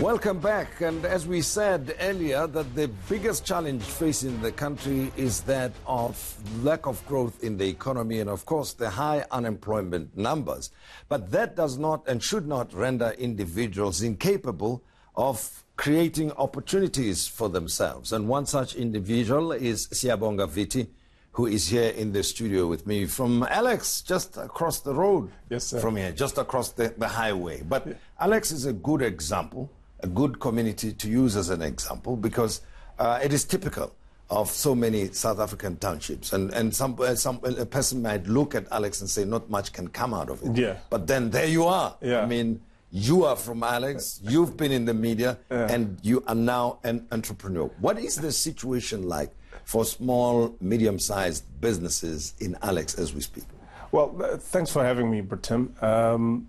Welcome back, and as we said earlier, that the biggest challenge facing the country is that of lack of growth in the economy and of course the high unemployment numbers. But that does not and should not render individuals incapable of creating opportunities for themselves. And one such individual is Siyabonga Vithi, who is here in the studio with me from Alex, just across the road. Yes, sir. From here, just across the highway. But yeah. Alex is a good example, a good community to use as an example, because it is typical of so many South African townships. And a person might look at Alex and say, not much can come out of it. Yeah. But then there you are. Yeah. I mean, you are from Alex, you've been in the media, and you are now an entrepreneur. What is the situation like for small, medium-sized businesses in Alex as we speak? Well, thanks for having me, Britam.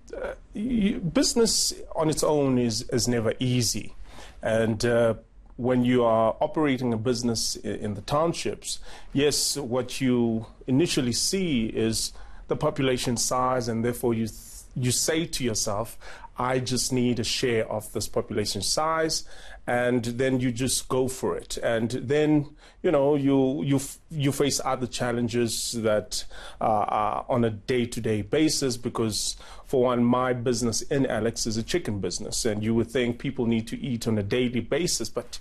Business on its own is never easy. And when you are operating a business in the townships, yes, what you initially see is the population size, and therefore you say to yourself, I just need a share of this population size, and then you just go for it. And then, you know, you face other challenges that are on a day-to-day basis, because for one, my business in Alex is a chicken business, and you would think people need to eat on a daily basis, but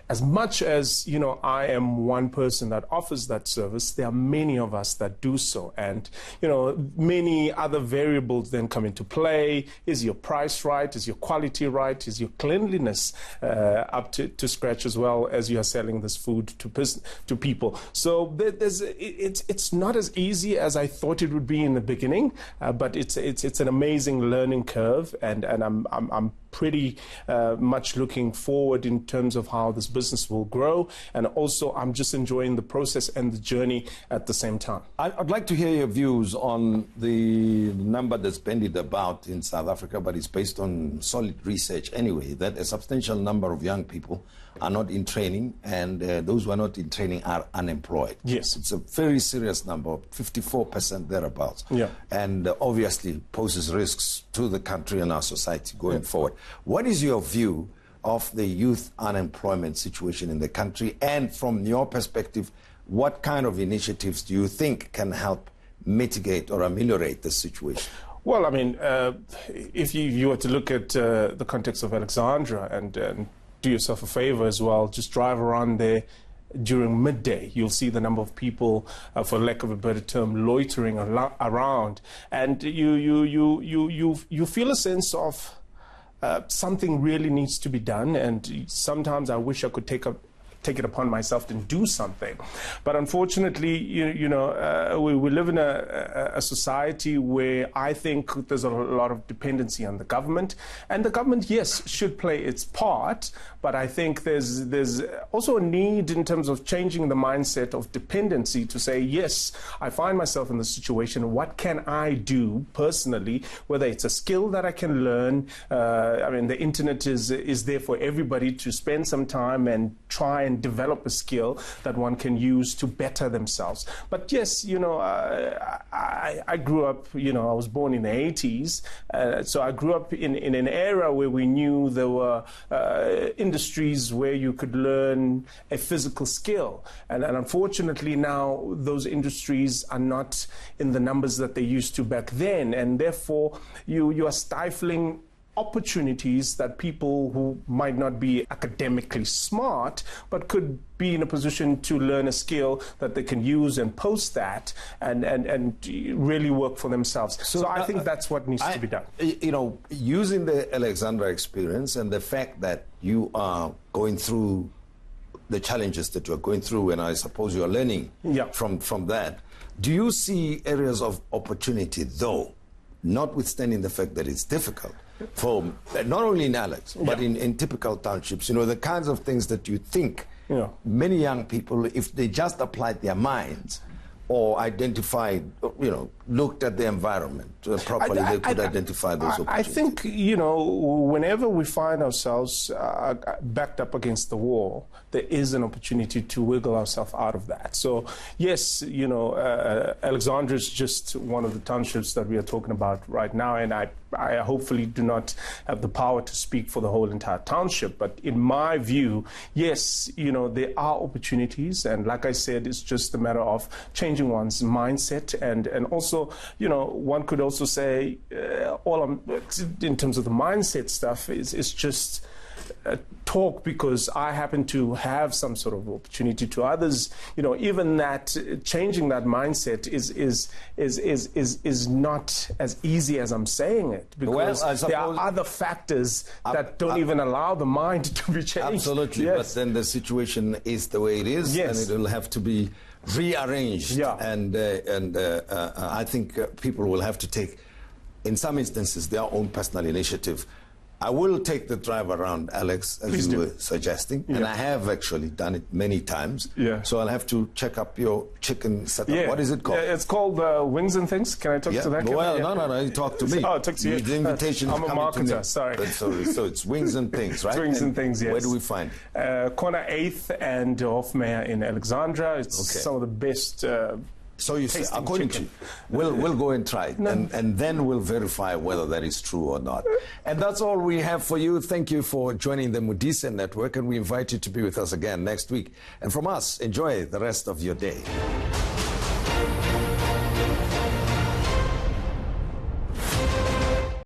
as much as, you know, I am one person that offers that service, there are many of us that do so. And, you know, many other variables then come into play. Is your price right? Is your quality right? Is your cleanliness up to scratch, as well as you are selling this food to people? So it's not as easy as I thought it would be in the beginning, but it's an amazing learning curve, and I'm pretty much looking forward in terms of how this business will grow, and also I'm just enjoying the process and the journey at the same time. I'd like to hear your views on the number that's bandied about in South Africa, but it's based on solid research anyway, that a substantial number of young people are not in training, and those who are not in training are unemployed. Yes. It's a very serious number, 54% thereabouts. Yeah. And obviously poses risks to the country and our society going forward. What is your view of the youth unemployment situation in the country? And from your perspective, what kind of initiatives do you think can help mitigate or ameliorate the situation? Well, I mean, if you were to look at the context of Alexandra and do yourself a favor as well, just drive around there during midday, you'll see the number of people, for lack of a better term, loitering around, and you feel a sense of something really needs to be done. And sometimes I wish I could take it upon myself and do something. But unfortunately, we live in a society where I think there's a lot of dependency on the government. And the government, yes, should play its part, but I think there's also a need in terms of changing the mindset of dependency to say, yes, I find myself in this situation. What can I do personally, whether it's a skill that I can learn? I mean, the internet is there for everybody to spend some time and try and develop a skill that one can use to better themselves. But yes, you know, I grew up, you know, I was born in the 80s, so I grew up in an era where we knew there were industries where you could learn a physical skill. And unfortunately now those industries are not in the numbers that they used to back then, and therefore you are stifling opportunities that people who might not be academically smart but could be in a position to learn a skill that they can use and post that and really work for themselves. So I think that's what needs to be done. You know, using the Alexandra experience and the fact that you are going through the challenges that you're going through, and I suppose you're learning from that, do you see areas of opportunity, though, notwithstanding the fact that it's difficult, for not only in Alex, but in typical townships, you know, the kinds of things that you think many young people, if they just applied their minds, or identified, looked at the environment properly, they could identify those opportunities? I think, whenever we find ourselves backed up against the wall, there is an opportunity to wiggle ourselves out of that. So, yes, Alexandra is just one of the townships that we are talking about right now, and I hopefully do not have the power to speak for the whole entire township. But in my view, yes, there are opportunities, and like I said, it's just a matter of changing one's mindset, and also, one could also say, in terms of the mindset stuff, is just talk, because I happen to have some sort of opportunity to others. Even that changing that mindset is not as easy as I'm saying it, because there are other factors that don't even allow the mind to be changed. Absolutely, yes. But then the situation is the way it is, yes. And it will have to be rearranged. Yeah. And I think people will have to take, in some instances, their own personal initiative. I will take the drive around, Alex, as Please you do. were suggesting, Yeah. and I have actually done it many times. Yeah. So I'll have to check up your chicken setup. Yeah. What is it called? It's called Wings and Things. Can I talk to that? Well, no, you talk to me. Oh, talk to you. The invitation I'm a marketer, sorry. So it's Wings and Things, right? It's Wings and Things, yes. Where do we find it? Corner 8th and Hofmeyer in Alexandra. It's some of the best. So you say, according to you, we'll go and try it, and then we'll verify whether that is true or not. And that's all we have for you. Thank you for joining the Modise Network, and we invite you to be with us again next week. And from us, enjoy the rest of your day.